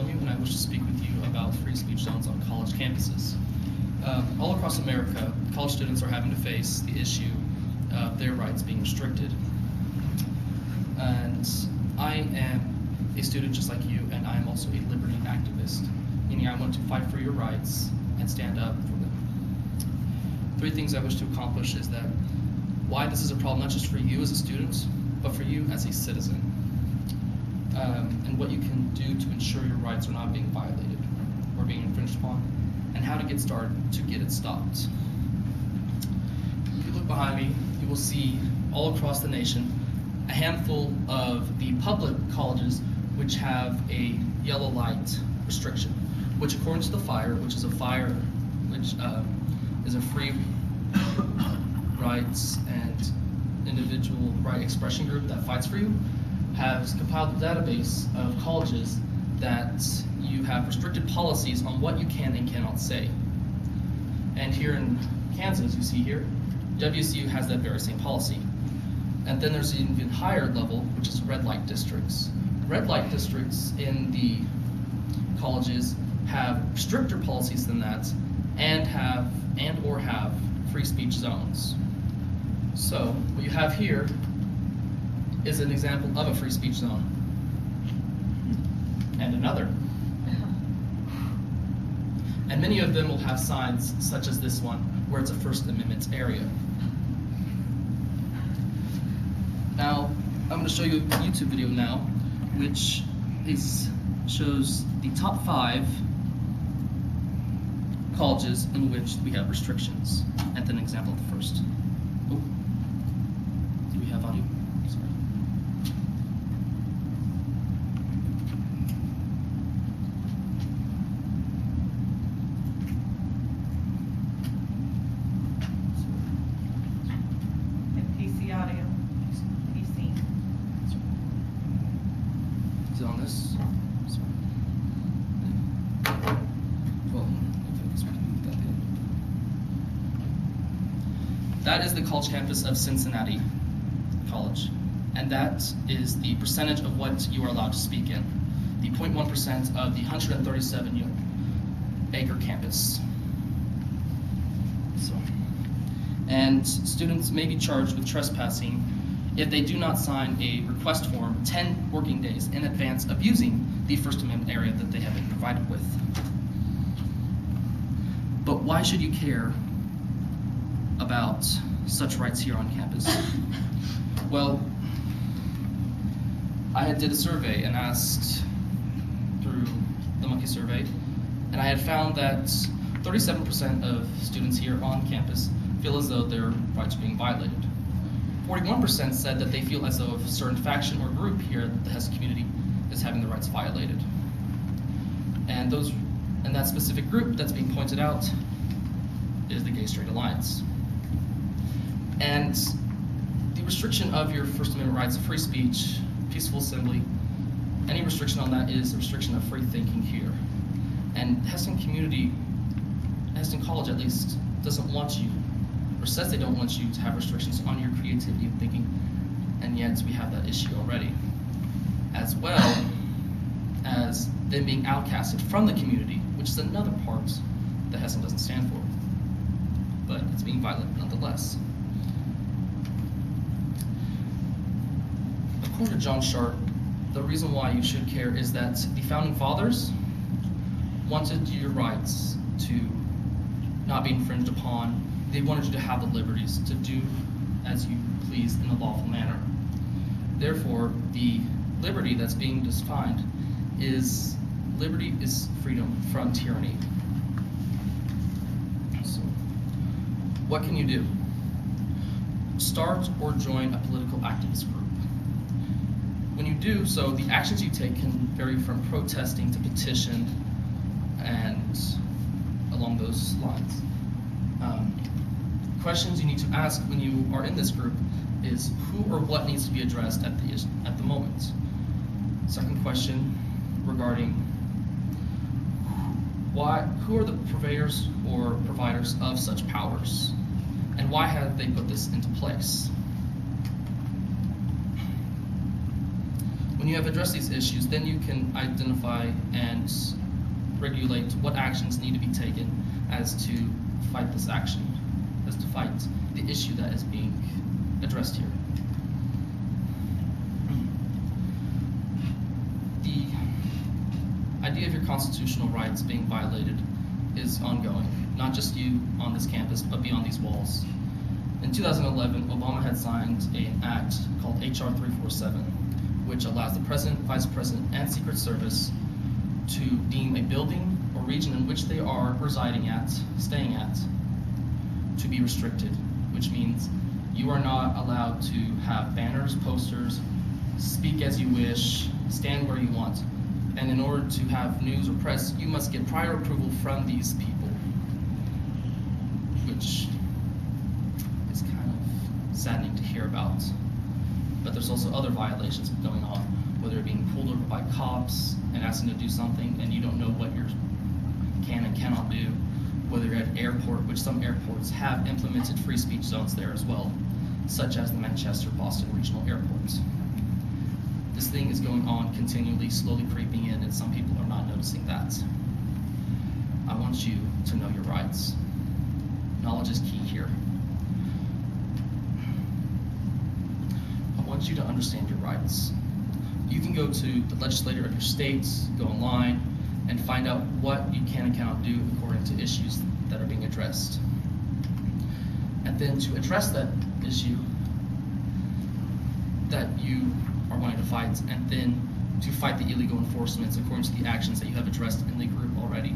Bartholomew, and I wish to speak with you about free speech zones on college campuses. All across America, college students are having to face the issue of their rights being restricted. And I am a student just like you, and I am also a liberty activist, meaning I want to fight for your rights and stand up for them. 3 things I wish to accomplish is that why this is a problem, not just for you as a student, but for you as a citizen, and what you can do to ensure your rights are not being violated or being infringed upon, and how to get started to get it stopped. If you look behind me, you will see all across the nation a handful of the public colleges which have a yellow light restriction, which according to the FIRE, which is a free rights and individual right expression group that fights for you, has compiled a database of colleges that you have restricted policies on what you can and cannot say. And here in Kansas, you see here, WSU has that very same policy. And then there's an even higher level, which is red light districts. Red light districts in the colleges have stricter policies than that, and have free speech zones. So what you have here is an example of a free speech zone. And another. And many of them will have signs such as this one, where it's a First Amendment area. Now, I'm going to show you a YouTube video now, which shows the top 5 colleges in which we have restrictions. And then an example of the first. Oh, do we have audio? Sorry. PC audio. PC. Is it on this? Sorry. Well, I guess we can move that in. That is the college campus of Cincinnati College, and that is the percentage of what you are allowed to speak in. The 0.1% of the 137-acre campus. So, and students may be charged with trespassing if they do not sign a request form 10 working days in advance of using the First Amendment area that they have been provided with. But why should you care about such rights here on campus? Well, I did a survey and asked through the Monkey Survey, and I had found that 37% of students here on campus feel as though their rights are being violated. 41% said that they feel as though a certain faction or group here at the Hesse community is having their rights violated. And that specific group that's being pointed out is the Gay Straight Alliance. And the restriction of your First Amendment rights of free speech, peaceful assembly, any restriction on that is a restriction of free thinking here. And Hesston College at least, doesn't want you, or says they don't want you to have restrictions on your creativity and thinking, and yet we have that issue already. As well as them being outcasted from the community, which is another part that Hesston doesn't stand for. But it's being violated nonetheless. According to John Sharp, the reason why you should care is that the Founding Fathers wanted your rights to not be infringed upon. They wanted you to have the liberties to do as you please in a lawful manner. Therefore, the liberty that's being defined is liberty is freedom from tyranny. So, what can you do? Start or join a political activist group. When you do so, the actions you take can vary from protesting to petition and along those lines. Questions you need to ask when you are in this group is who or what needs to be addressed at the moment. Second question regarding who are the purveyors or providers of such powers, and why have they put this into place? When you have addressed these issues, then you can identify and regulate what actions need to be taken as to fight this action, as to fight the issue that is being addressed here. The idea of your constitutional rights being violated is ongoing, not just you on this campus, but beyond these walls. In 2011, Obama had signed an act called HR 347, which allows the President, Vice President, and Secret Service to deem a building or region in which they are residing at, staying at, to be restricted, which means you are not allowed to have banners, posters, speak as you wish, stand where you want. And in order to have news or press, you must get prior approval from these people, which is kind of saddening to hear about. But there's also other violations going on, whether it being pulled over by cops and asking to do something and you don't know what you can and cannot do, whether you're at an airport, which some airports have implemented free speech zones there as well, such as the Manchester-Boston Regional Airport. This thing is going on continually, slowly creeping in, and some people are not noticing that. I want you to know your rights. Knowledge is key here. I want you to understand your rights. You can go to the legislator of your state, go online, and find out what you can and cannot do according to issues that are being addressed. And then to address that issue that you are wanting to fight, and then to fight the illegal enforcements according to the actions that you have addressed in the group already.